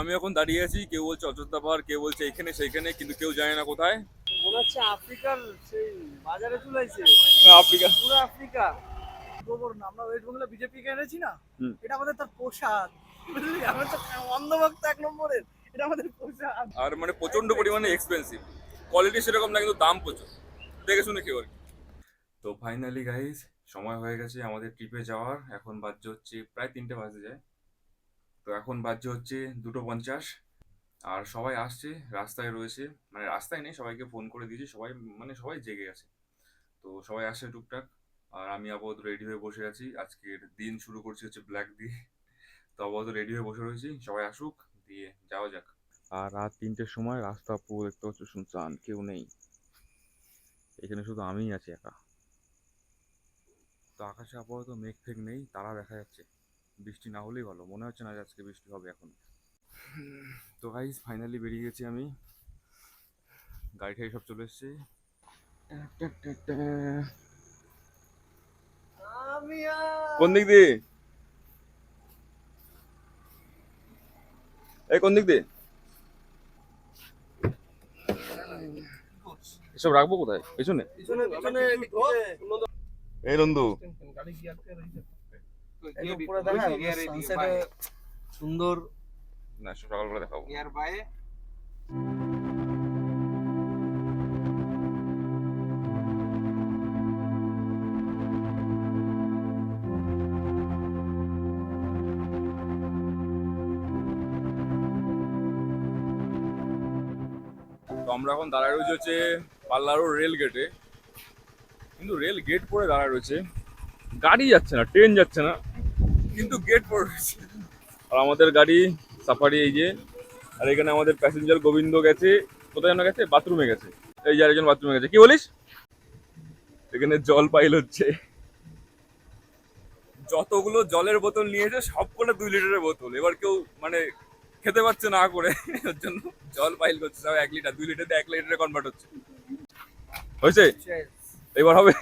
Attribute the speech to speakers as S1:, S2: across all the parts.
S1: আমি এখন দাঁড়িয়ে আছি, কেউ বলছে অযোধ্যা পাহাড়, কেউ বলছে এখানে সেইখানে, কিন্তু কেউ জানে না কোথায়।
S2: মনে হচ্ছে আফ্রিকার সেই বাজারে চুলাইছে।
S1: আফ্রিকা।
S2: পুরো আফ্রিকা। গোবর না, আমরা ওয়েস্ট বেঙ্গলে বিজেপি কে এনেছি না, এটা আমাদের তার প্রসাদ। বুঝলি, আমরা তো অন্ধভক্ত 1 নম্বরের, এটা আমাদের প্রসাদ।
S1: আর মানে প্রচন্ড পরিমাণে এক্সপেন্সিভ, কোয়ালিটি সেরকম না, কিন্তু দাম প্রচুর, দেখে শুনে কেউ আর কি। তো ফাইনালি গাইজ সময় হয়ে গেছে আমাদের ট্রিপে যাওয়ার। এখন বাজছে হচ্ছে প্রায় 3টে বাজে যায়। তো এখন বাজছে হচ্ছে 2:50। আর সবাই আসছে, রাস্তায় রয়েছে, মানে রাস্তায় নেই, সবাইকে ফোন করে দিয়েছি, সবাই মানে সবাই জেগে গেছে। তো সবাই আসছে টুকটাক। আর আমি আপাতত রেডি হয়ে বসে আছি, আজকের দিন শুরু করছি হচ্ছে ব্ল্যাক দিয়ে। তো আপাতত রেডি হয়ে বসে রয়েছি, সবাই আসুক, দিয়ে যাওয়া যাক। আর রাত 3টের সময় রাস্তা পুরো দেখতে পাচ্ছ শুনশান, কেউ নেই, এখানে শুধু আমিই আছি একা। তো আকাশে আপাতত মেঘ ফেঘ নেই, তারা দেখা যাচ্ছে। বৃষ্টি না হলেই ভালো, মনে হচ্ছে না যে আজকে বৃষ্টি হবে এখন। তো গাইস ফাইনালি বেরিয়ে গেছি আমি, গাড়ি ঠাড়ি সব চলে এসছে।
S2: আমি
S1: কোন দিক দিয়ে? এই কোন দিক দিয়ে? এসব রাখবো কোথায়? পেছনে?
S2: পিছনে পিছনে
S1: এই নন্দু,
S2: গাড়ি গিয়ার কে রইছে। এই উপরে দেখা সানসেটে সুন্দর।
S1: না সকালবেলা দেখাবো।
S2: Nearby.
S1: তো আমরা এখন দাঁড়ায় রয়েছে হচ্ছে পাল্লারোড রেল গেটে, কিন্তু রেল গেট পরে দাঁড়ায় রয়েছে, গাড়ি যাচ্ছে না, ট্রেন যাচ্ছে না, কিন্তু গেট পরে রয়েছে। আর আমাদের গাড়ি সাফারি এই যে, আর এখানে আমাদের প্যাসেঞ্জার গোবিন্দ গেছে, কোথায় যেন গেছে, বাথরুমে গেছে। এই যে আরেকজন বাথরুমে গেছে। কি বলিস? এখানে জল পাইল হচ্ছে, যতগুলো জলের বোতল নিয়েছে সবকটা 2 লিটারের বোতল। এবার কেউ মানে খেতে পারছে না করে, ওর জন্য জল পাইল করছে, সব 1 লিটার, 2 লিটার দিয়ে 1 লিটারে কনভার্ট হচ্ছে। হয়েছে, এবার হবে।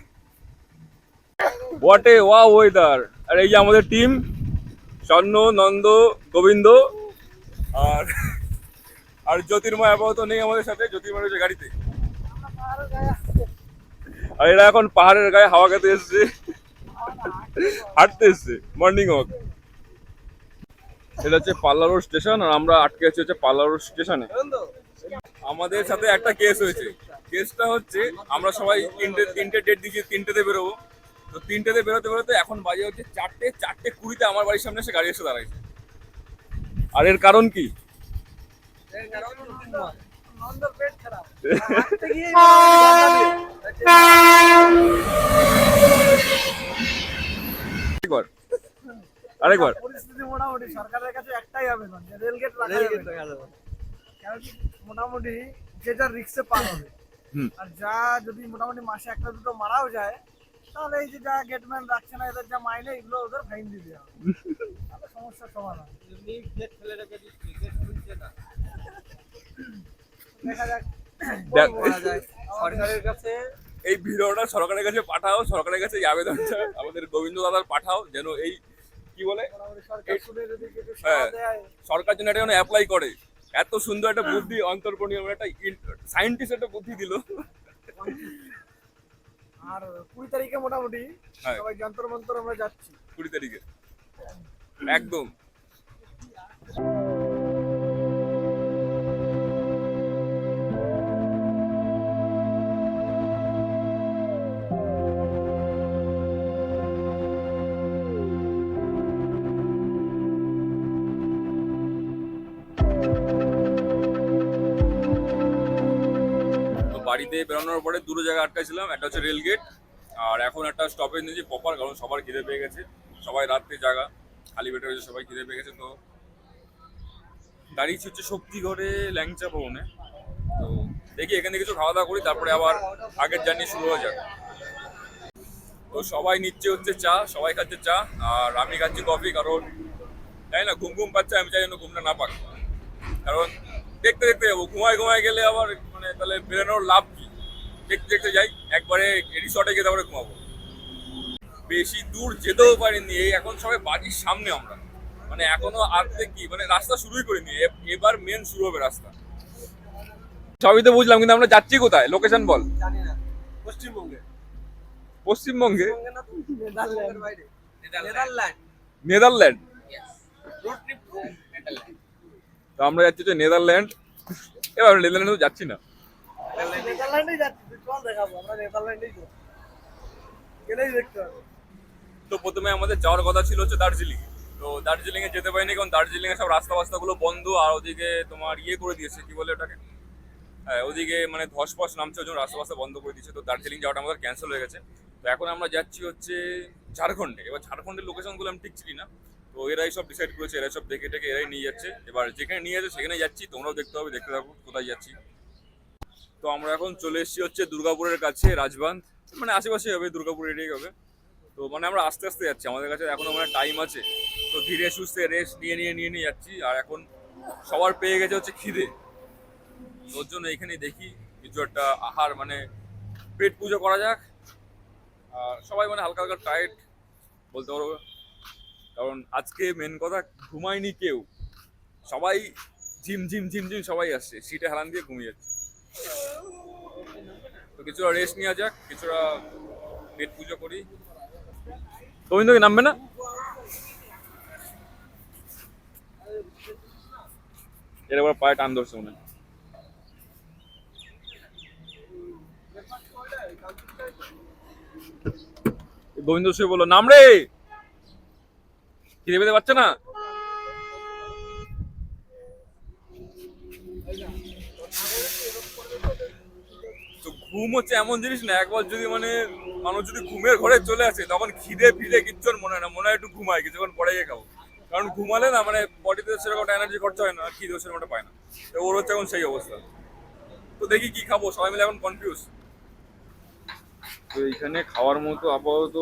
S1: What a wow weather. আর এই যে আমাদের টিম, স্বর্ণ, নন্দ, গোবিন্দ আর আর জ্যোতির্ময় আপাতত নেই আমাদের সাথে, জ্যোতির্ময় রয়েছে গাড়িতে। আর এরা এখন পাহাড়ের গায়ে হাওয়া খেতে এসছে, হাঁটতে এসছে, মর্নিং ওয়াক। এটা হচ্ছে পাল্লারোড স্টেশন, আর আমরা আটকে আছি হচ্ছে পাল্লারোড স্টেশনে। আমাদের সাথে একটা কেস হয়েছে। কেসটা হচ্ছে আমরা সবাই তিনটে ডেট দিয়েছি, 3টেতে বেরোবো। তো 3টেতে বেরোতে বেরোতে এখন বাজে হচ্ছে 4:20 আমার বাড়ির সামনে এসে গাড়ি এসে দাঁড়াইছে। আর এর কারণ কি?
S2: নন্দর পেট খারাপ।
S1: আরেকবার
S2: পরিস্থিতি মোটামুটি সরকারের কাছে একটাই আবেদন, যে রেলগেট রাখা যাবে। কারণ কি, মোটামুটি যে যার রিক্সে পার হবে। আর যা যদি মোটামুটি মাসে 1-2 মারাও যায়, তাহলে এই যে যা গেটম্যান রাখছে না, এদের যা মাইনে, এগুলো ওদের ফাইন দিতে হবে, তাহলে সমস্যার সমাধান। গেট ফেলে রেখে দিচ্ছি, গেট খুলছে না। দেখা যাক কি করা যায়। সরকারের কাছে
S1: এই ভিডিওটা সরকারের কাছে পাঠাও, সরকারের কাছে এই আবেদনটা আমাদের গোবিন্দ দাদার পাঠাও, যেন এই কি বলে,
S2: সরকার শুনে যদি কিছু
S1: হ্যাঁ,
S2: সাড়া দেয়।
S1: সরকার যেন এটা যেন অ্যাপ্লাই করে। এত সুন্দর একটা বুদ্ধি, অন্তর্পণীয় একটা সায়েন্টিস্ট একটা বুদ্ধি দিল।
S2: আর 20 তারিখে মোটামুটি
S1: হ্যাঁ।
S2: সবাই যন্তর মন্তর আমরা যাচ্ছি।
S1: 20 তারিখে একদম। বাড়িতে বেরোনোর পরে দুটো জায়গায় আটকাছিলাম, একটা হচ্ছে রেল গেট, আর এখন একটা স্টপেজ নিয়েছি প্রপার, কারণ সবার খিদে পেয়ে গেছে, সবাই রাত্রে জাগা, খালি পেটে হয়েছে, সবাই খিদে পেয়ে গেছে। তো দাঁড়িয়েছি হচ্ছে শক্তিগড়ে ল্যাংচা ভবনে। তো দেখি এখানে কিছু খাওয়া দাওয়া করি, তারপরে আবার আগের জার্নি শুরু হয়ে যাবে। তো সবাই নিচ্ছে হচ্ছে চা, সবাই খাচ্ছে চা, আর আমি খাচ্ছি কফি, কারণ জানি না ঘুম ঘুম পাচ্ছে, আমি চাই যেন ঘুমটা না পাক। কারণ দেখতে দেখতে যাবো, ঘুমায় গেলে আবার মানে তাহলে বেরোনোর লাভ কি? দেখতে দেখতে যাই, একবারে রিসর্টে গিয়ে তারপরে ঘুমাবো। বেশি দূর যেতেও পারিনি, এই এখন সবাই বাড়ির সামনে আমরা, মানে এখনো আর্ধেক কি মানে রাস্তা শুরুই করিনি, এবার মেন শুরু হবে রাস্তা। সবই তো বুঝলাম, কিন্তু আমরা যাচ্ছি কোথায়? লোকেশন বল।
S2: জানি না, পশ্চিমবঙ্গে।
S1: পশ্চিমবঙ্গে?
S2: পশ্চিমবঙ্গে না তো নেদারল্যান্ড বাইরে। Netherland.
S1: Netherland?
S2: Road trip to Netherland.
S1: তো আমরা যাচ্ছি তো নেদারল্যান্ড। এবার আমরা নেদারল্যান্ডে তো যাচ্ছি না।
S2: নেদারল্যান্ডেই যাচ্ছি, তুই চল দেখাবো, আমরা নেদারল্যান্ডেই যাবো, গেলেই দেখতে হবে।
S1: তো প্রথমে আমাদের যাওয়ার কথা ছিল হচ্ছে দার্জিলিং। তো দার্জিলিং এ যেতে পারিনি, কারণ দার্জিলিং এ সব রাস্তা ফাস্তাগুলো বন্ধ, আর ওদিকে তোমার ইয়ে করে দিয়েছে, কি বলে ওটাকে, হ্যাঁ ওদিকে মানে ধস ফস নামছে, ওই জন্য রাস্তা ফাস্তা বন্ধ করে দিয়েছে। তো দার্জিলিং যাওয়াটা আমাদের ক্যান্সেল হয়ে গেছে। তো এখন আমরা যাচ্ছি হচ্ছে ঝাড়খণ্ডে। এবার ঝাড়খণ্ডের লোকেশনগুলো আমি ঠিক চিনি না, তো এরাই সব ডিসাইড করেছে, এরাই সব দেখে টেকে এরাই নিয়ে যাচ্ছে। এবার যেখানে নিয়ে যাচ্ছে সেখানে যাচ্ছি, তোমরাও দেখতে হবে, দেখতে থাকো কোথায় যাচ্ছি। তো আমরা এখন চলে এসেছি হচ্ছে দুর্গাপুরের কাছে রাজবাঁধ, মানে আশেপাশে হবে, দুর্গাপুর এরিয়াই হবে। তো মানে আমরা আস্তে আস্তে যাচ্ছি, আমাদের কাছে এখনো মানে টাইম আছে, তো ধীরে সুস্থে রেস্ট নিয়ে যাচ্ছি। আর এখন সবার পেয়ে গেছে হচ্ছে খিদে, ওর জন্য এখানে দেখি কিছু একটা আহার মানে পেট পুজো করা যাক। আর সবাই মানে হালকা হালকা টায়ার্ড বলতে পারবো, কারণ আজকে মেন কথা ঘুমায়নি কেউ, সবাই ঝিম সবাই আসছে, সিটে হেলান দিয়ে ঘুমিয়ে যাচ্ছে। তো কিছুটা রেস্ট নেওয়া যাক, কিছুটা পেট পুজো করি। তুমি তো নামবে না? এর আবার পায়ে টান ধরছে মনে হয়। গোবিন্দ সে বললো নাম রে, খিদে পেতে পারছে না। তো ঘুম হচ্ছে এমন জিনিস না, একবার যদি মানে মানুষ যদি ঘুমের ঘরে চলে আসে, তখন খিদে ফিদে কিচ্ছু আর মনে হয় না, মনে হয় একটু ঘুমায়, কিছুক্ষণ পরে গিয়ে খাবো। কারণ ঘুমালে না মানে বডিতে সেরকম এনার্জি খরচা হয় না, আর খিদেও সেরকম পায় না। তো ওর হচ্ছে এখন সেই অবস্থা। তো দেখি কি খাবো, সবাই মিলে এখন কনফিউজ। তো এইখানে খাওয়ার মতো আপাতত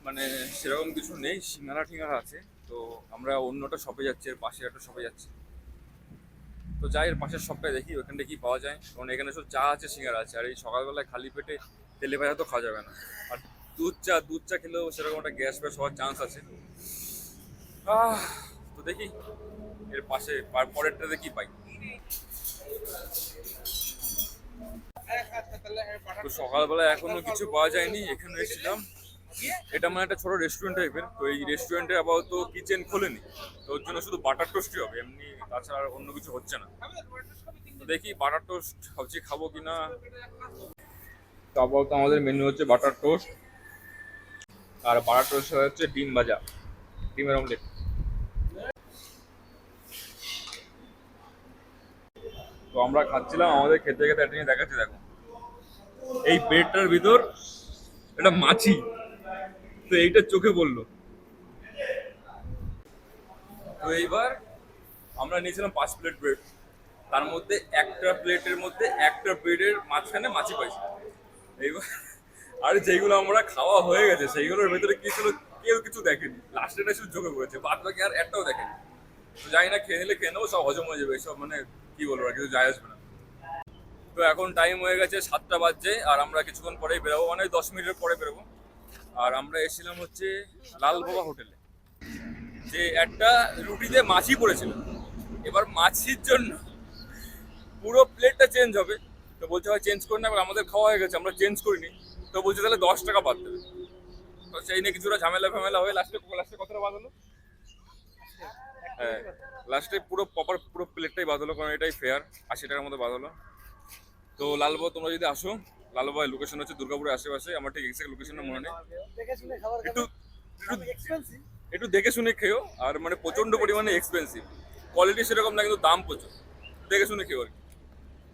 S1: মানে সেরকম কিছু নেই, সিঙ্গারা টিঙ্গারা আছে। তো আমরা অন্যটা শপে যাচ্ছি, এর পাশে একটা শপে যাচ্ছি। তো যাই এর পাশের শপটায় দেখি ওখানটা কি পাওয়া যায়, কারণ এখানে সব চা আছে, সিঙ্গারা আছে, আর এই সকালবেলায় খালি পেটে তেলে ভাজা তো খাওয়া যাবে না। আর দুধ চা খেলেও সেরকম একটা গ্যাস ফ্যাস হওয়ার চান্স আছে। তো দেখি এর পাশে পরেরটাতে কি পাই। তো সকালবেলা এখনো কিছু পাওয়া যায়নি, এখানে এসেছিলাম, এটা মানে একটা ছোট রেস্টুরেন্ট টাইপের। তো এই রেস্টুরেন্টে আপাতত কিচেন খোলেনি, তো ওর জন্য শুধু বাটার টোস্টই হবে, এমনি তাছাড়া আর অন্য কিছু হচ্ছে না। তো দেখি বাটার টোস্ট ভাবছি খাবো কিনা। তো আপাতত আমাদের মেনু হচ্ছে বাটার টোস্ট, আর বাটার টোস্ট হচ্ছে ডিম ভাজা, ডিমের অমলেট। তো আমরা খাচ্ছিলাম, আমাদের খেতে খেতে একটা জিনিস দেখাচ্ছি, দেখো এই ব্রেডটার ভিতর একটা মাছি, তো এইটা চোখে পড়লো। তো এইবার আমরা নিয়েছিলাম 5 প্লেট ব্রেড, তার মধ্যে একটা প্লেটের মধ্যে একটা ব্রেডের মাঝখানে মাছি পাইছি। এইবার আর যেইগুলো আমরা খাওয়া হয়ে গেছে সেইগুলোর ভেতরে কি ছিল কেউ কিছু দেখেনি, লাস্টেটা শুধু চোখে পড়েছে, বাদ বাকি আর একটাও দেখেনি। তো জানি না, খেয়ে নিলে খেয়ে নেবো, সব হজম হয়ে যাবে, সব মানে কি বলবো আর কিছু যায় আসবে না। তো এখন টাইম হয়ে গেছে 7টা বাজছে, আর আমরা কিছুক্ষণ পরেই বেরোবো, মানে 10 মিনিটের পরে বেরোবো। আর আমরা এসেছিলাম হচ্ছে লাল বাবা হোটেলে, যে একটা রুটিতে মাছি পড়েছিল। এবার মাছির জন্য পুরো প্লেটটা চেঞ্জ হবে। তো বলছে হয় চেঞ্জ করে না, এবার আমাদের খাওয়া হয়ে গেছে, আমরা চেঞ্জ করিনি। তো বলছে তাহলে 10 টাকা বাদ দেবে। তো সেই নিয়ে কিছুটা ঝামেলা ফ্যামেলা হয়ে লাস্টে কতটা বাদ হলো? হ্যাঁ, লাস্টে পুরো প্রপার পুরো প্লেটটাই বাদ হলো, কারণ এটাই ফেয়ার, 80 টাকার মতো বাদ হলো। তো লালবাবা তোমরা যদি আসো, লালবাবা লোকেশন হচ্ছে দুর্গাপুরের আশেপাশে, আমার ঠিক এক্সাক্ট লোকেশনটা মনে নেই।
S2: দেখে শুনে খাবার
S1: একটু
S2: একটু এক্সপেন্সিভ।
S1: একটু দেখে শুনে খেও, আর মানে প্রচন্ড পরিমাণে এক্সপেন্সিভ, কোয়ালিটি সেরকম না, কিন্তু দাম প্রচুর, দেখে শুনে খেও আর কি।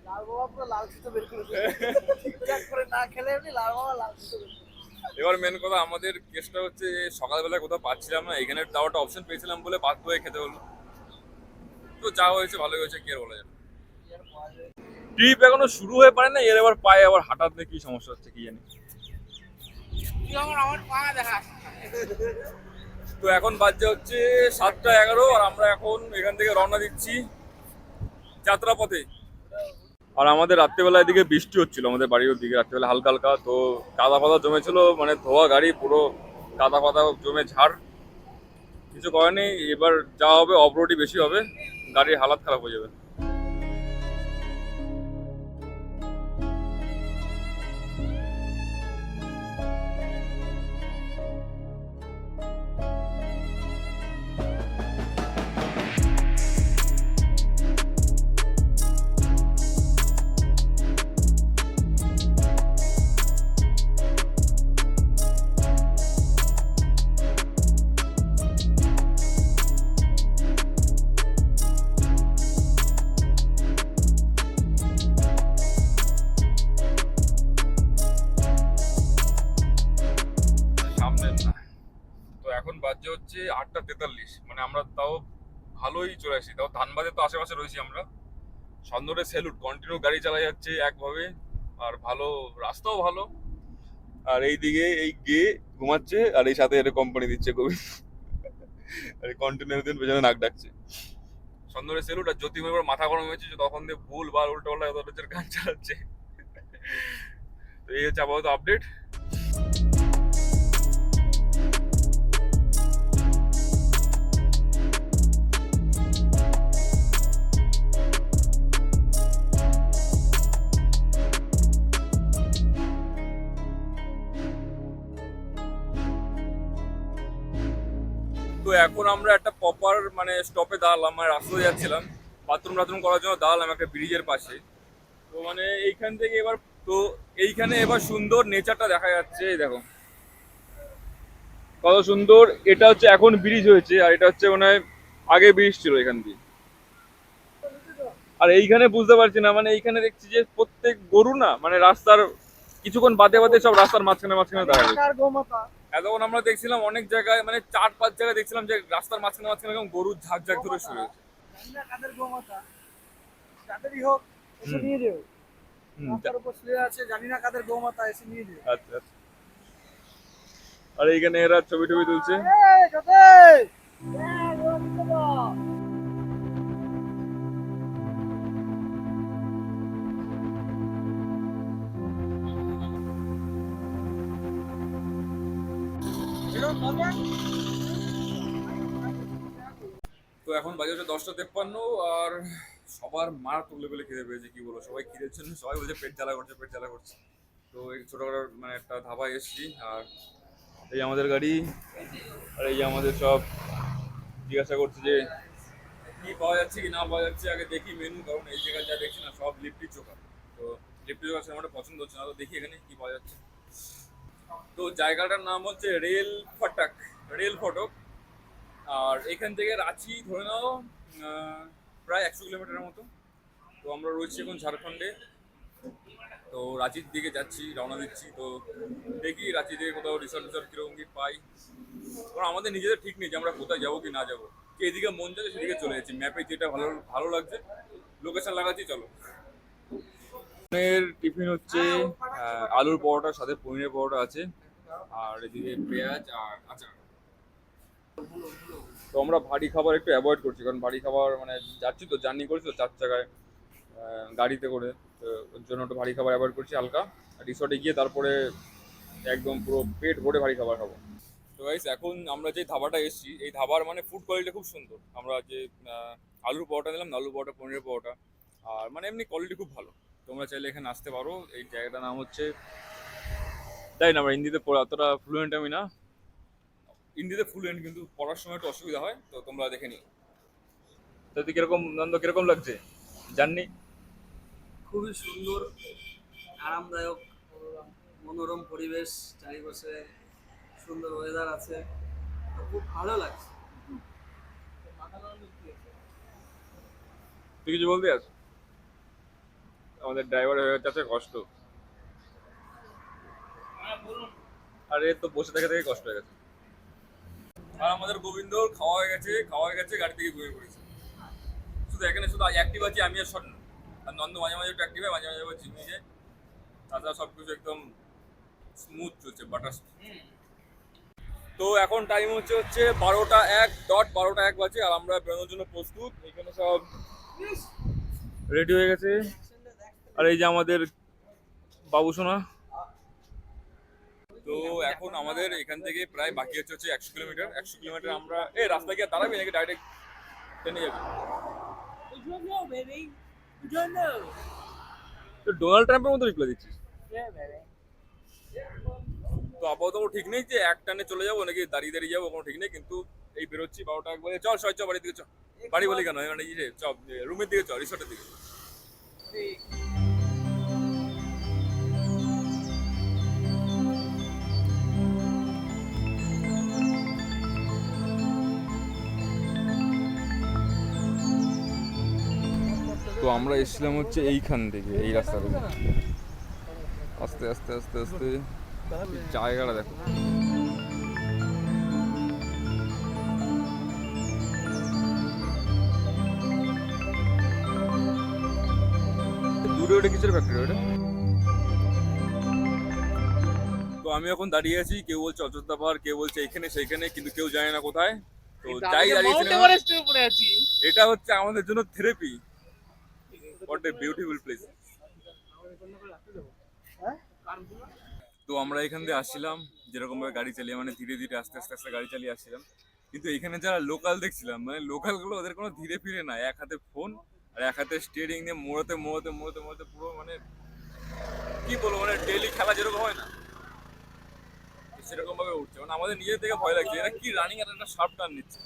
S2: লাল বাবা পুরো লাল সুতো বের করে দিয়েছে। ঠিকঠাক করে না খেলে এমনি লাল বাবা লাল সুতো বের করে দিয়েছে।
S1: এবার মেন কথা আমাদের কেসটা হচ্ছে যে সকালবেলায় কোথাও পাচ্ছিলাম না, এখানে তাও একটা অপশন পেয়েছিলাম বলে বাধ্য হয়ে খেতে হলো। তো যা হয়েছে ভালোই হয়েছে, কি আর বলা যাবে। ট্রিপ এখনো শুরু হয়ে পারে না, এর আবার পায়ে আবার হঠাৎ কি সমস্যা হচ্ছে কি জানি।
S2: আমার পা দেখা।
S1: তো এখন বাজছে হচ্ছে 7টা 11, আর আমরা এখন এখান থেকে রওনা দিচ্ছি যাত্রাপথে। আর আমাদের রাত্রেবেলা এদিকে বৃষ্টি হচ্ছিল, আমাদের বাড়ির ওদিকে রাত্রেবেলা হালকা হালকা, তো কাদা ফাদা জমেছিল, মানে ধোয়া গাড়ি পুরো কাদা ফাদা জমে ঝাড়। কিছু করার নেই, এবার যা হবে অফরোডই বেশি হবে, গাড়ির হালাত খারাপ হয়ে যাবে। সামনে না। তো এখন বাজে হচ্ছে 8:43, মানে আমরা তাও ভালোই চলে আসি, তাও ধানবাদে তো আশেপাশে রয়েছি আমরা। সন্ধ্যে স্যালুট, কন্টিনিউ গাড়ি চালা যাচ্ছে একভাবে, আর ভালো রাস্তাও ভালো। আর এইদিকে এই গে ঘুমাচ্ছে, আর এই সাথে এটা কোম্পানি দিচ্ছে কবি, আর কন্টিনিউ দিন পেছনে নাক ডাকছে। সন্ধ্যে স্যালুট। আর জ্যোতি এবার মাথা গরম হয়েছে যে তখন দিয়ে ভুল বা উল্টো পাল্টা এত লোকের গান চালাচ্ছে। তো এই হচ্ছে আপাতত আপডেট। তো এখন আমরা একটা প্রপার মানে স্টপে দাঁড়ালাম, মানে রাস্তায় যাচ্ছিলাম বাথরুম করার জন্য, দাঁড়ালাম একটা ব্রিজের পাশে। তো মানে এইখান থেকে এবার, তো এইখানে এবার সুন্দর নেচারটা দেখা যাচ্ছে। এই দেখো কত সুন্দর। এটা হচ্ছে এখন ব্রিজ হয়েছে, আর এটা হচ্ছে মানে আগে ব্রিজ ছিল এখান দিয়ে। আর এইখানে বুঝতে পারছি না, মানে এইখানে দেখছি যে প্রত্যেক গরু না মানে রাস্তার কিছুক্ষণ বাদে বাদে সব রাস্তার মাঝখানে দাঁড়ায় রয়েছে।
S2: কার গোমাতা
S1: এতক্ষণ আমরা দেখছিলাম অনেক জায়গায়, মানে 4-5 জায়গায় দেখছিলাম যে রাস্তার মাঝখানে এরকম গরুর ঝাঁক ধরে শুয়ে রয়েছে।
S2: জানি না কাদের গোমাতা, যাদেরই হোক এসে নিয়ে যেও। রাস্তার উপর শুয়ে আছে, জানি না কাদের গোমাতা, এসে নিয়ে যেও।
S1: আচ্ছা আচ্ছা। আর এইখানে এরা ছবি টবি তুলছে।
S2: এই জ্যোতি! এই ওরা নিতে দাও। এরকম মজা?
S1: তো এখন বাজে হচ্ছে 10:53, আর সবার মারাত্মক লেভেলে খিদে পেয়েছে, কি বলবো, সবাই খিদের জন্য সবাই বলছে পেট জ্বালা করছে। তো এই ছোটখাটো মানে একটা ধাবায় এসেছি, আর এই আমাদের গাড়ি, আর এই আমাদের সব জিজ্ঞাসা করছে যে কি পাওয়া যাচ্ছে কি না পাওয়া যাচ্ছে, আগে দেখি মেনু, কারণ এই জায়গায় যা দেখছি না সব লিট্টি চোখা। তো লিট্টি চোখা আমার পছন্দ হচ্ছে না, তো দেখি এখানে কি পাওয়া যাচ্ছে। তো জায়গাটার নাম হচ্ছে রেল ফটক। আর এখান থেকে রাঁচি ধরে নাও প্রায় 100 কিলোমিটারের মতো। তো আমরা রয়েছি এখন ঝাড়খণ্ডে, তো রাঁচির দিকে যাচ্ছি, রওনা দিচ্ছি। তো দেখি রাঁচি থেকে কোথাও রিসর্ট কিরকম কি পাই, কারণ আমাদের নিজেদের ঠিক নেই যে আমরা কোথায় যাবো কি না যাবো। যেদিকে মন যাচ্ছে সেদিকে চলে যাচ্ছি, ম্যাপে যেটা ভালো ভালো লাগছে লোকেশন লাগাচ্ছি, চলো। টিফিন হচ্ছে আলুর পরোটার সাথে পনিরের পরোটা আছে, আর এদিকে পেঁয়াজ আর আচার। তো আমরা ভারী খাবার একটু অ্যাভয়েড করছি, কারণ ভারী খাবার মানে যাচ্ছি তো, জার্নি করছি তো 4 চাকায় গাড়িতে করে, তো ওর জন্য একটু ভারী খাবার অ্যাভয়েড করছি হালকা। রিসর্টে গিয়ে তারপরে একদম পুরো পেট ভরে ভারী খাবার খাবো। তো গাইস এখন আমরা যে ধাবাটা এসেছি, এই ধাবার মানে ফুড কোয়ালিটি খুব সুন্দর। আমরা যে আলুর পরোটা নিলাম, আলুর পরোটা পনিরের পরোটা, আর মানে এমনি কোয়ালিটি খুব ভালো। তোমরা চাইলে এখানে আসতে পারো। এই জায়গাটার নাম হচ্ছে, তাই না, আমরা হিন্দিতে অতটা ফ্লুয়েন্ট আমি না, হিন্দিতে ফ্লুয়েন্ট কিন্তু পড়ার সময় একটু অসুবিধা হয়, তো তোমরা দেখে নিও। তো কিরকম নন্দ, কিরকম লাগছে জার্নি?
S3: খুবই সুন্দর, আরামদায়ক, মনোরম পরিবেশ, চারিপাশে সুন্দর ওয়েদার আছে, খুব ভালো লাগছে।
S1: তুই কিছু বলতে আস? আমাদের ড্রাইভার হয়ে যাচ্ছে কষ্ট, আর এ তো বসে থেকে কষ্ট হয়ে গেছে। আর আমাদের গোবিন্দর খাওয়া হয়ে গেছে, গাড়ি থেকে ঘুরে পড়েছে। শুধু এখানে শুধু অ্যাক্টিভ আছি আমি আর স্বর্ণ, আর নন্দ মাঝে মাঝে একটু অ্যাক্টিভ হয়, মাঝে মাঝে আবার জিমে যায়। তাছাড়া সব কিছু একদম স্মুথ চলছে, বাটার। তো এখন টাইম হচ্ছে 12:01 বাজে, আর আমরা বেরোনোর জন্য প্রস্তুত। এখানে সব রেডি হয়ে গেছে, আর এই যে আমাদের বাবু সোনা, তো এখন আমাদের এখান থেকে প্রায় বাকি হচ্ছে 100 কিলোমিটার। 100 কিলোমিটার আমরা রাস্তায় গিয়ে দাঁড়াবি নাকি ডাইরেক্ট ট্রেনে যাবি?
S3: We don't know, baby. We don't know.
S1: তো ডোনাল্ড ট্রাম্পের মতো রিপ্লাই দিচ্ছিস।
S3: Yeah, baby.
S1: তো আপাতত কোনো ঠিক নেই যে এক টানে চলে যাবো নাকি দাঁড়িয়ে দাঁড়িয়ে যাবো, কোনো ঠিক নেই। কিন্তু এই বেরোচ্ছি 12টা 1 বাজে। চল চ বাড়ির দিকে চ। বাড়ি বলি কেন, মানে ইয়ে চ, রুমের দিকে চ, রিসর্টের দিকে। তো আমরা এসেছিলাম হচ্ছে এইখান থেকে, এই রাস্তা থেকে। আস্তে আস্তে আস্তে আস্তে জায়গাটা দেখো। দূরে ওটা কিসের ফ্যাক্টরি ওটা? তো আমি এখন দাঁড়িয়ে আছি, কেউ বলছে অযোধ্যা পাহাড়, কেউ বলছে এখানে সেইখানে, কিন্তু কেউ জানে না কোথায়। তো যাই দাঁড়িয়েছিলাম, এটা হচ্ছে আমাদের জন্য therapy. What a beautiful place. তো আমরা এখান দিয়ে আসছিলাম যেরকম ভাবে গাড়ি চালিয়ে, মানে ধীরে ধীরে আস্তে আস্তে আস্তে গাড়ি চালিয়ে আসছিলাম। কিন্তু এখানে যারা লোকাল দেখছিলাম, মানে লোকাল গুলো ওদের কোনো ধীরে ফিরে না, এক হাতে ফোন আর এক হাতে স্টিয়ারিং নিয়ে মোড়াতে মোড়াতে মোড়াতে মোড়াতে পুরো মানে কি বলবো, মানে ডেইলি খেলা যেরকম হয় না সেরকম ভাবে উঠছে। মানে আমাদের নিজের থেকে ভয় লাগছে, এরা কি রানিং আর একটা শার্প টার্ন নিচ্ছে।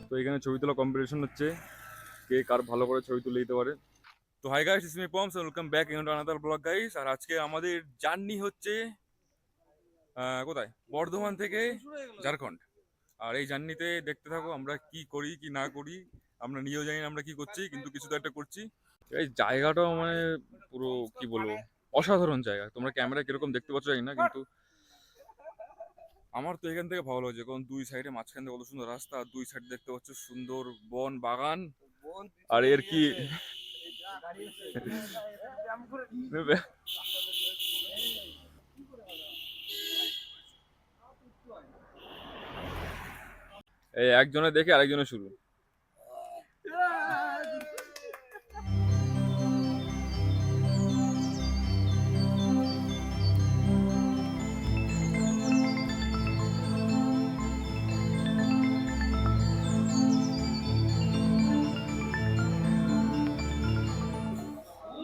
S1: তো এখানে ছবি তোলা কম্পিটিশন হচ্ছে, কে কার ভালো করে ছবি তুলে দিতে পারে। তো hi guys, it's me Poms, welcome back in to another blog guys. আর আজকে আমাদের জার্নি হচ্ছে কোথায়, বর্ধমান থেকে ঝাড়খণ্ড। আর এই জার্নিতে দেখতে থাকো আমরা কি করি কি না করি, আমরা নিজেও জানি না আমরা কি করছি, কিন্তু কিছু তো একটা করছি। এই জায়গাটাও মানে পুরো কি বলবো, অসাধারণ জায়গা। তোমরা ক্যামেরা কিরকম দেখতে পাচ্ছ জানি না, কিন্তু আমার তো এখান থেকে ভালো লাগছে, কারণ দুই সাইডে মাঝখান থেকে কত সুন্দর রাস্তা, আর দুই সাইড দেখতে পাচ্ছ সুন্দর বন বাগান। আর এর কি এই একজনে দেখে আরেকজনে শুরু।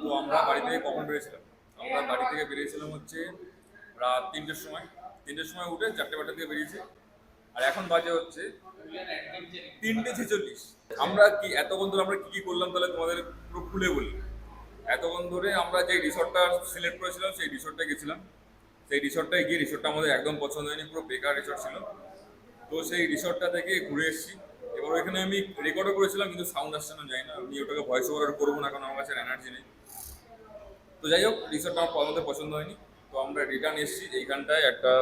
S1: তো আমরা বাড়ি থেকে কখন বেরিয়েছিলাম? আমরা বাড়ি থেকে বেরিয়েছিলাম হচ্ছে রাত 3টের সময়। 3টের সময় উঠে 4টে থেকে বেরিয়েছি। আর এখন বাজে হচ্ছে 3টে 46। আমরা কি এতক্ষণ ধরে আমরা কি কি করলাম তাহলে তোমাদের পুরো খুলে বলি। এতক্ষণ ধরে আমরা যে রিসর্টটা সিলেক্ট করেছিলাম সেই রিসর্টে গেছিলাম। সেই রিসর্টটায় গিয়ে রিসর্টটা আমাদের একদম পছন্দ হয়নি, পুরো বেকার রিসর্ট ছিল। তো সেই রিসর্টটা থেকে ঘুরে এসেছি। এবার ওইখানে আমি রেকর্ডও করেছিলাম, কিন্তু সাউন্ড আসছে না জানি না, আমি ওটাকে ভয়েস ওভার করবো না কারণ আমার কাছে এনার্জি নেই। তো যাই হোক, রিসর্টটা আমার আমাদের পছন্দ হয়নি। তো আমরা রিটার্ন এসেছি। এইখানটায় একটা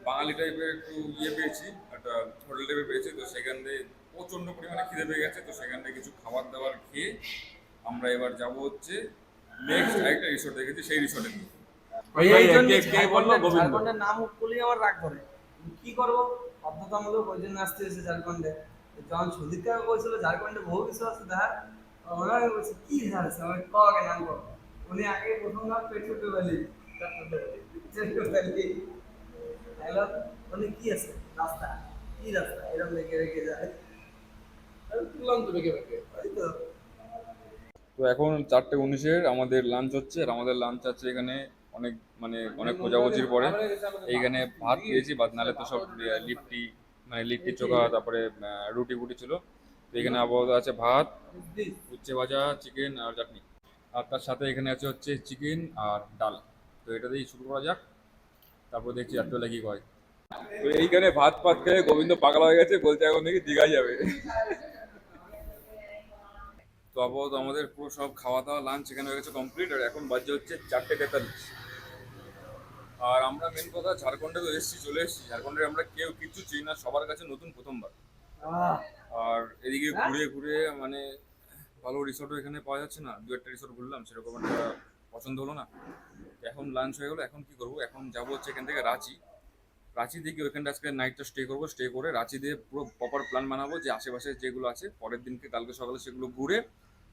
S1: বাঙালি টাইপের একটু ইয়ে পেয়েছি, একটা হোটেল টাইপের পেয়েছি। তো সেখান থেকে প্রচণ্ড পরিমাণে খিদে পেয়ে গেছে। তো সেখান থেকে কিছু খাবার দাবার খেয়ে আমরা এবার যাব হচ্ছে নেক্সট আরেকটা রিসর্ট দেখেছি, সেই রিসর্টে।
S3: এই জন্য ঝাড়খণ্ডের নাম করলেই আমার রাগ ধরে। কি করবো, বাধ্যতামূলক ওই জন্য আসতে এসেছে ঝাড়খণ্ডে। যখন সুদীপ কাকা বলছিল ঝাড়খণ্ডে বহু কিছু আছে দেখার, ওনাকে বলছে কি আছে আমার কাকে নাম করো। উনি আগে প্রথম নাম পেট্রোল ভ্যালি, হ্যালো উনি কি আছে রাস্তা, কি রাস্তা এরকম রেখে রেখে যায়। তুললাম তো রেখে রেখে ওই তো।
S1: তো এখন 4টে 19 আমাদের লাঞ্চ হচ্ছে। আর আমাদের লাঞ্চ আছে এখানে অনেক মানে অনেক খোঁজাখুঁজির পরে এইখানে ভাত পেয়েছি। ভাত নাহলে তো সব লিট্টি, মানে লিট্টি চোখা, তারপরে রুটি ফুটি ছিল। তো এখানে আপাতত আছে ভাত, উচ্ছে ভাজা, চিকেন আর চাটনি। আর তার সাথে এখানে আছে হচ্ছে চিকেন আর ডাল। তো এটা দিয়েই শুরু করা যাক, তারপর দেখছি রাত্রেবেলা কি হয়। তো এইখানে ভাত পাত খেয়ে গোবিন্দ পাগলা হয়ে গেছে, বলছে এখন দেখি দীঘায় যাবে। তো আপাতত আমাদের পুরো সব খাওয়া দাওয়া লাঞ্চ এখানে হয়ে গেছে কমপ্লিট। আর এখন বাজে হচ্ছে 4টে 43। আর আমরা মেন কথা ঝাড়খণ্ডে তো এসেছি, চলে এসেছি। ঝাড়খণ্ডে আমরা কেউ কিছু চিনি না, সবার কাছে নতুন প্রথমবার। আর এদিকে ঘুরে ঘুরে মানে ভালো রিসোর্টও এখানে পাওয়া যাচ্ছে না। 2-1টা রিসোর্ট ঘুরলাম, সেরকম একটা পছন্দ হলো না। এখন লাঞ্চ হয়ে গেলো, এখন কি করবো, এখন যাবো হচ্ছে এখান থেকে রাঁচি। রাঁচি থেকে ওইখানটা আজকে নাইটটা স্টে করবো, স্টে করে রাঁচি দিয়ে পুরো প্রপার প্ল্যান বানাবো যে আশেপাশে যেগুলো আছে পরের দিনকে কালকে সকালে সেগুলো ঘুরে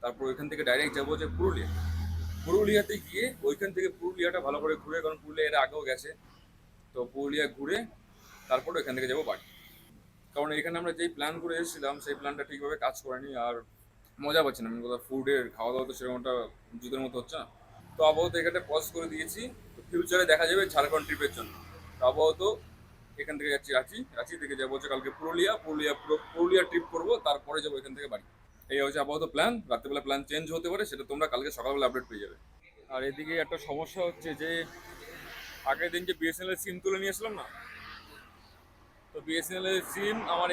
S1: তারপর ওইখান থেকে ডাইরেক্ট যাবো যে পুরুলিয়া। পুরুলিয়াতে গিয়ে ওইখান থেকে পুরুলিয়াটা ভালো করে ঘুরে, কারণ পুরুলিয়া এর আগেও গেছে, তো পুরুলিয়া ঘুরে তারপর ওইখান থেকে যাবো বাড়ি। কারণ এখানে আমরা যেই প্ল্যান করে এসেছিলাম সেই প্ল্যানটা ঠিকভাবে কাজ করেনি, আর মজা পাচ্ছি না আমি কোথাও, ফুডের খাওয়া দাওয়া তো সেরকমটা জুতের মতো হচ্ছে না। তো আপাতত এখানে পজ করে দিয়েছি, তো ফিউচারে দেখা যাবে ঝাড়খণ্ড ট্রিপের জন্য। তো আপাতত এখান থেকে যাচ্ছি রাঁচি, রাঁচি থেকে যাবো হচ্ছে কালকে পুরুলিয়া, পুরুলিয়া ট্রিপ করবো, তারপরে যাবো এখান থেকে বাড়ি। এই হচ্ছে আপাতত প্ল্যান। রাত্রেবেলা প্ল্যান চেঞ্জ হতে পারে, সেটা তোমরা কালকে সকালবেলা আপডেট পেয়ে যাবে। আর এদিকে একটা সমস্যা হচ্ছে যে আগের দিন যে বিএসএনএল এর সিম তুলে নিয়ে আসলাম না, তো বিএসএনএল এর সিম আমার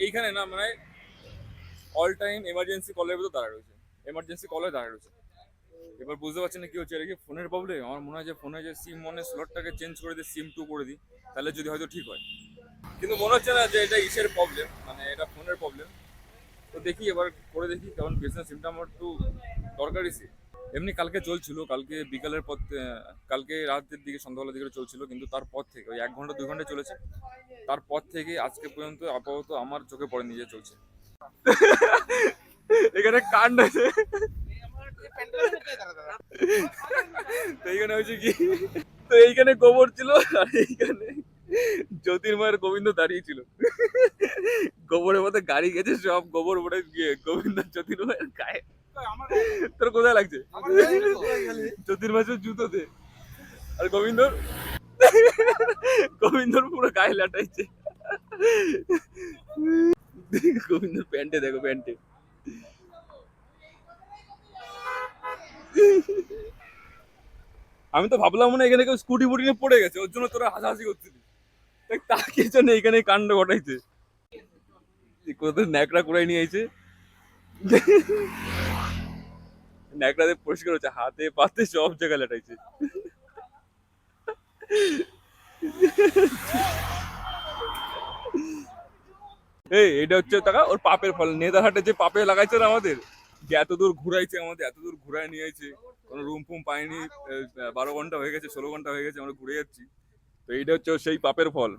S1: এইখানে না মানে অল টাইম এমার্জেন্সি কলের ভিতর দাঁড়ায় রয়েছে, এমার্জেন্সি কলে দাঁড়ায় রয়েছে। এবার বুঝতে পারছি না কি হচ্ছে, এটা কি ফোনের প্রবলেম? আমার মনে হয় যে ফোনে যে সিম মানে স্লটটাকে চেঞ্জ করে দিই, সিম 2 করে দিই, তাহলে যদি হয়তো ঠিক হয়। কিন্তু মনে হচ্ছে না যে এটা ইসের প্রবলেম, মানে এটা ফোনের প্রবলেম। তো দেখি এবার করে দেখি, কারণ বিজনেস সিমটা আমার একটু দরকারি সিম। এমনি কালকে চলছিল, কালকে বিকালের পর কালকে রাতের দিকে সন্ধ্যাবেলার দিকে চলছিল, কিন্তু তারপর থেকে ওই 1 ঘন্টা 2 ঘন্টা চলেছে, তারপর থেকে আজকে পর্যন্ত আপাতত আমার চোখে পড়েনি যে চলছে। এখানে কাণ্ড আছে, তো এইখানে হয়েছে কি, তো এইখানে গোবর ছিল আর এইখানে জ্যোতির্ময়ের গোবিন্দ দাঁড়িয়ে ছিল। গোবরের মধ্যে গাড়ি গেছে, সব গোবর পড়ে গিয়ে গোবিন্দ জ্যোতির্ময়ের গায়ে। তোর কোথায় লাগছে? জ্যোতির্ময় জুতোতে, আর গোবিন্দর পুরো গায়ে লাটাইছে। গোবিন্দর প্যান্টে দেখো, প্যান্টে। আমি তো ভাবলাম মনে হয় এখানে কেউ স্কুটি বুটি নিয়ে পড়ে গেছে, ওর জন্য তোরা হাসাহাসি করছিলি। তাকে জন্য এখানে কাণ্ড ঘটাইছে, কোথাও ন্যাকড়া কুড়াই নিয়ে আইছে, ন্যাকড়াতে পরিষ্কার হচ্ছে, হাতে পাতে সব জায়গায় লাটাইছে। এই এটা হচ্ছে টাকা ওর পাপের ফল, নেদারহাটে যে পাপে লাগাইছে না আমাদের, যে এত দূর ঘুরাইছে আমাদের, এত দূর ঘুরায় নিয়ে আইছে, কোনো রুম ফুম পাইনি, 12 ঘন্টা হয়ে গেছে, 16 ঘন্টা হয়ে গেছে আমরা ঘুরে যাচ্ছি। তো এইটা হচ্ছে ওর সেই পাপের ফল।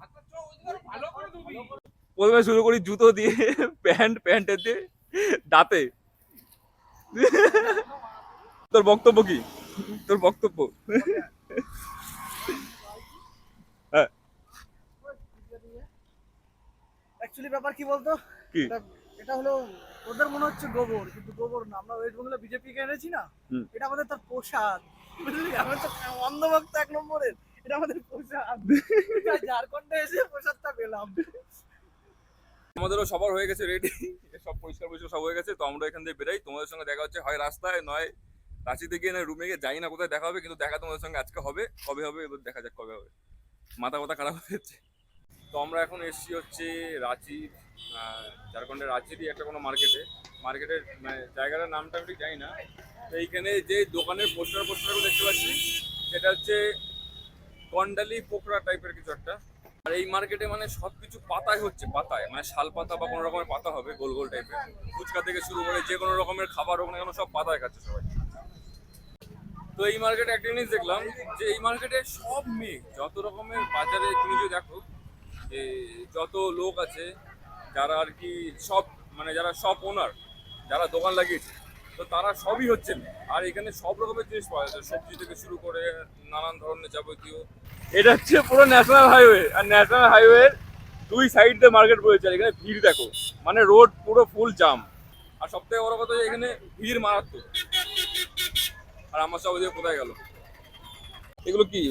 S1: প্রথমে শুরু করি জুতো দিয়ে, প্যান্টের দিয়ে, দাঁতে। তোর বক্তব্য কি? তোর বক্তব্য? হ্যাঁ,
S2: অ্যাকচুয়ালি ব্যাপার কি বলতো,
S1: কি?
S2: এটা এটা হলো ওদের মনে হচ্ছে গোবর, কিন্তু গোবর না, আমরা ওয়েস্ট বেঙ্গলে বিজেপি কে এনেছি না,
S1: হুম।
S2: এটা আমাদের তার প্রসাদ, বুঝলি? আমরা তো অন্ধভক্ত 1 নম্বরের, এটা আমাদের প্রসাদ। তাই ঝাড়খণ্ডে এসে প্রসাদটা পেলাম।
S1: আমাদেরও সবার হয়ে গেছে রেডি, সব পরিষ্কার পরিষ্কার সব হয়ে গেছে, তো আমরা এখান থেকে বেরাই। তোমাদের সঙ্গে দেখা হচ্ছে হয় রাস্তায়, নয় রাঁচিতে গিয়ে, না রুমে গিয়ে, যাই না কোথায় দেখা হবে, কিন্তু দেখা তোমাদের সঙ্গে আজকে হবে। কবে হবে এবার দেখা যাক, কবে হবে, মাথা কথা খারাপ হয়ে যাচ্ছে। তো আমরা এখন এসেছি হচ্ছে রাঁচি, ঝাড়খণ্ডের রাঁচিরই একটা কোনো মার্কেটের মানে জায়গাটার নামটা আমি ঠিক জানি না। তো এইখানে যে দোকানের পোস্টারগুলো দেখতে পাচ্ছি, সেটা হচ্ছে কন্ডালি পোকরা টাইপের কিছু একটা। আর এই মার্কেটে মানে সবকিছু পাতায় হচ্ছে, পাতায় মানে শাল পাতা বা কোনো রকমের পাতা হবে, গোল গোল টাইপের। ফুচকা থেকে শুরু করে যে কোনো রকমের খাবার হোক না কেন, সব পাতায় খাচ্ছে সবাই। তো এই মার্কেটে একটা জিনিস দেখলাম, যে এই মার্কেটে সব মেয়ে, যত রকমের বাজারে তুমি যদি দেখো, যে যত লোক আছে যারা আর কি সব মানে যারা শপ ওনার, যারা দোকান লাগিয়েছে, তো তারা সবই হচ্ছে মেয়ে। আর এখানে সব রকমের জিনিস পাওয়া যায়, সবজি থেকে শুরু করে নানান ধরনের যাবতীয়। এটা হচ্ছে পুরো ন্যাশনাল হাইওয়ে, আর ন্যাশনাল হাইওয়ে 2 সাইড দিয়ে মার্কেট রয়েছে, আর এখানে ভিড় দেখো, মানে রোড পুরো ফুল জাম। আর সব থেকে বড় কথা, এখানে ভিড় মারাত্মক। আর আমার সব ওদিকে কোথায় গেল? এগুলো কি?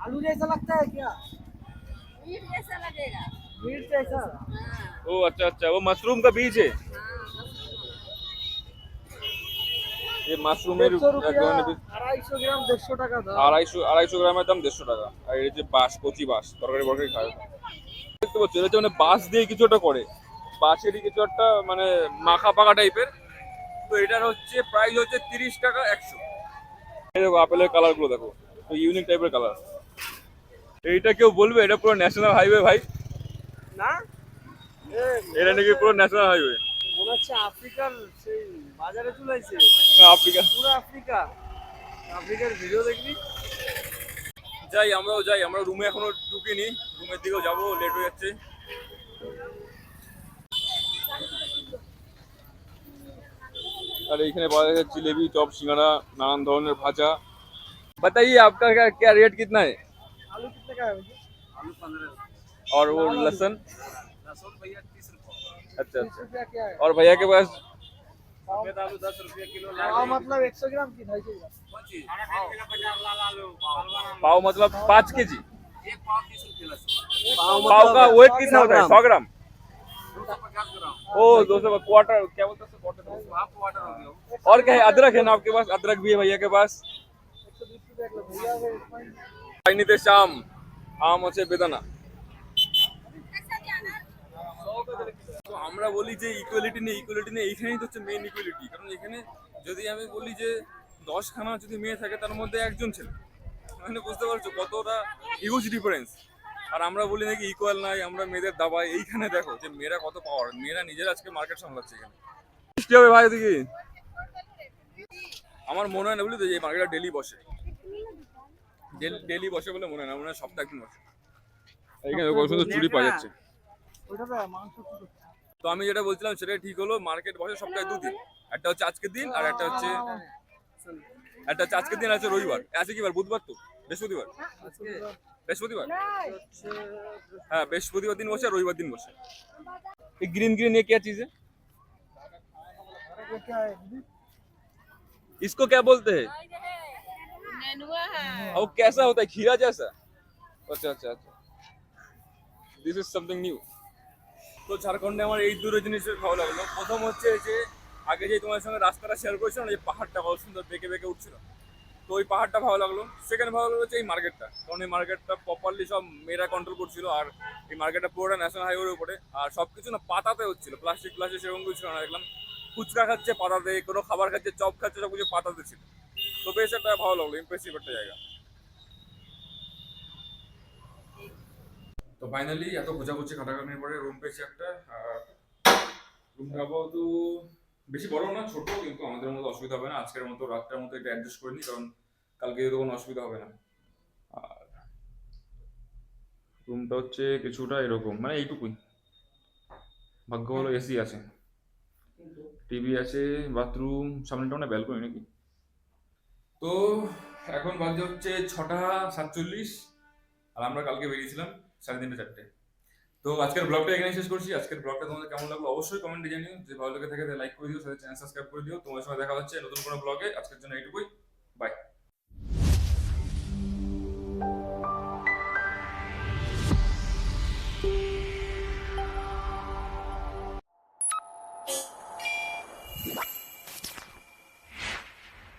S2: आलू जैसा लगता है क्या?
S4: मीट जैसा लगेगा।
S2: मीट जैसा?
S1: ও আচ্ছা আচ্ছা, वो मशरूम का बीज है, ये মাশরুমের
S2: 150
S1: এক
S2: रुपया,
S1: ধরনের বীজ।
S2: 250 গ্রাম 150 টাকা দাম।
S1: 250 গ্রামের দাম 150 টাকা। আর এই যে বাঁশ, কচি বাঁশ, তরকারি বরকারি খায়, দেখতে পাচ্ছ, এটা হচ্ছে মানে বাঁশ দিয়ে কিছু একটা করে, বাঁশেরই কিছু একটা মানে মাখা পাকা টাইপের। তো এটার হচ্ছে প্রাইস হচ্ছে 30 টাকা 100। এই দেখো আপেলের কালার গুলো দেখো, তো ইউনিক টাইপের কালার। এইটা কেউ বলবে এটা পুরো ন্যাশনাল হাইওয়ে ভাই?
S2: না,
S1: এটা নাকি পুরো ন্যাশনাল হাইওয়ে।
S2: মনে হচ্ছে আফ্রিকার সেই বাজারে চলে আসছে,
S1: আফ্রিকা,
S2: পুরো আফ্রিকা। আফ্রিকার ভিডিও দেখবি?
S1: যাই, আমরাও যাই। আমরা রুমে এখনো ঢুকিনি, রুমের দিকেও যাবো, লেট হয়ে যাচ্ছে। আর এইখানে পাওয়া যাচ্ছে জিলেবি, চপ, সিঙ্গারা, নানান ধরনের ভাজা। बताइए आपका क्या क्या रेट कितना है?
S2: आलू कितने का है भैया?
S3: आलू 15
S1: और वो लहसुन?
S3: लहसुन भैया 30 रुपये।
S1: अच्छा
S2: 30
S1: अच्छा।
S2: रुपया क्या है?
S1: और भैया के पास
S3: सफेद आलू 10 रुपये किलो।
S2: पाव मतलब 100 ग्राम की 250 ग्राम?
S3: कौन चीज? 50 लाल आलू
S1: पाव मतलब 5 केजी?
S3: एक पाव 30 रुपये लहसुन।
S1: पाव का वेट कितना होता है? 100 ग्राम?
S3: 250 ग्राम।
S1: ओ 200 क्वार्टर, क्या बोलते हैं क्वार्टर?
S3: हाफ वाटर हो गया।
S1: और क्या है? अदरक है ना आपके पास? अदरक भी है भैया के पास?
S2: 120 रुपया किलो भैया वो इसमें
S1: চাইনিতে শাম, আম আছে বেদানা।
S4: कैसा जाना?
S1: তো আমরা বলি যে ইকুয়ালিটি নেই, এইখানেই তো হচ্ছে মেইন ইকুয়ালিটি। কারণ এখানে যদি আমি বলি যে 10খানা যদি মেয়ে থাকে তার মধ্যে একজন ছেলে, মানে বুঝতে পারছো কতটা হিউজ ডিফারেন্স। আর আমরা বলি নাকি ইকুয়াল নাই, আমরা মেয়েদের দাবাই। এইখানে দেখো যে মেয়েরা কত পাওয়ার, মেয়েরা নিজেরা আজকে মার্কেট সামলাচ্ছে এখানে। কি হবে ভাই দেখি? আমার মনে হয় না বুঝলি তো যে এই মার্কেটটা ডেলি বসে, ডেলি বসে বলে মনে হয় না, মনে হয় সপ্তাহে একদিন বসে। এইখানে কত সুন্দর চুড়ি পাওয়া যাচ্ছে।
S2: ওইটাতে মাংস কি করছে?
S1: তো আমি যেটা বলছিলাম সেটাই ঠিক হলো, মার্কেট বসে সপ্তাহে 2 দিন। একটা হচ্ছে আজকের দিন, আর একটা হচ্ছে আজকের দিন আছে রবিবার। আছে কি বার? বুধবার তো, বৃহস্পতিবার। বৃহস্পতিবার, হ্যাঁ বৃহস্পতিবার দিন বসে আর রবিবার দিন বসে। এই ग्रीन ग्रीन ये क्या चीज है?
S2: ये क्या है दीदी?
S1: इसको क्या बोलते हैं?
S4: नेनुआ है।
S1: और वो कैसा होता है? खीरा जैसा? अच्छा अच्छा अच्छा, दिस इज समथिंग নিউ। তো ঝাড়খণ্ডে আমার এই দুটো জিনিসের ভালো লাগলো। প্রথম হচ্ছে যে আগে যে তোমার সঙ্গে রাস্তাটা শেয়ার করেছিলাম না, যে পাহাড়টা কত সুন্দর বেঁকে বেঁকে উঠছিল, তো ওই পাহাড়টা ভালো লাগলো। সেকেন্ড ভালো লাগলো হচ্ছে এই মার্কেটটা, কারণ এই মার্কেটটা প্রপারলি সব মেয়েরা কন্ট্রোল করছিল। আর এই মার্কেটটা পুরোটা ন্যাশনাল হাইওয়ের উপরে, আর সব কিছু না পাতাতে হচ্ছিল, প্লাস্টিক সেরকম কিছু ছিল না। দেখলাম ফুচকা খাচ্ছে পাতাতে, কোনো খাবার খাচ্ছে, চপ খাচ্ছে, সব কিছু পাতাতে ছিল। তো বেশ একটা ভালো লাগলো, ইমপ্রেসিভ একটা জায়গা। তো ফাইনালি এত খোঁজাখুঁজি খাটাখাটির পরে রুম পেয়েছি একটা। রুমটা আপাতত বেশি বড় না, ছোট, কিন্তু আমাদের মতো অসুবিধা হবে না। আজকের মতো রাতটার মতো এটা অ্যাডজাস্ট করে নিই, কারণ কালকে তো কোনো অসুবিধা হবে না। আর রুমটা হচ্ছে কিছুটা এরকম, মানে এইটুকুই। ভাগ্য হলো এসি আছে, টিভি আছে, বাথরুম, সামনেটা মানে ব্যালকনি নাকি। তো এখন বাজে হচ্ছে 6টা 47, আর আমরা কালকে বেরিয়েছিলাম 3:30 4টে। তো আজকের ব্লগটা এখানে শেষ করছি। আজকের ব্লগটা তোমাদের কেমন লাগলো অবশ্যই কমেন্টে জানিও। যে ভালো লেগে থাকে লাইক করে দিও, সাথে চ্যানেল সাবস্ক্রাইব করে দিও। তোমার সঙ্গে দেখা হচ্ছে নতুন কোনো ব্লগে। আজকের জন্য এইটুকুই।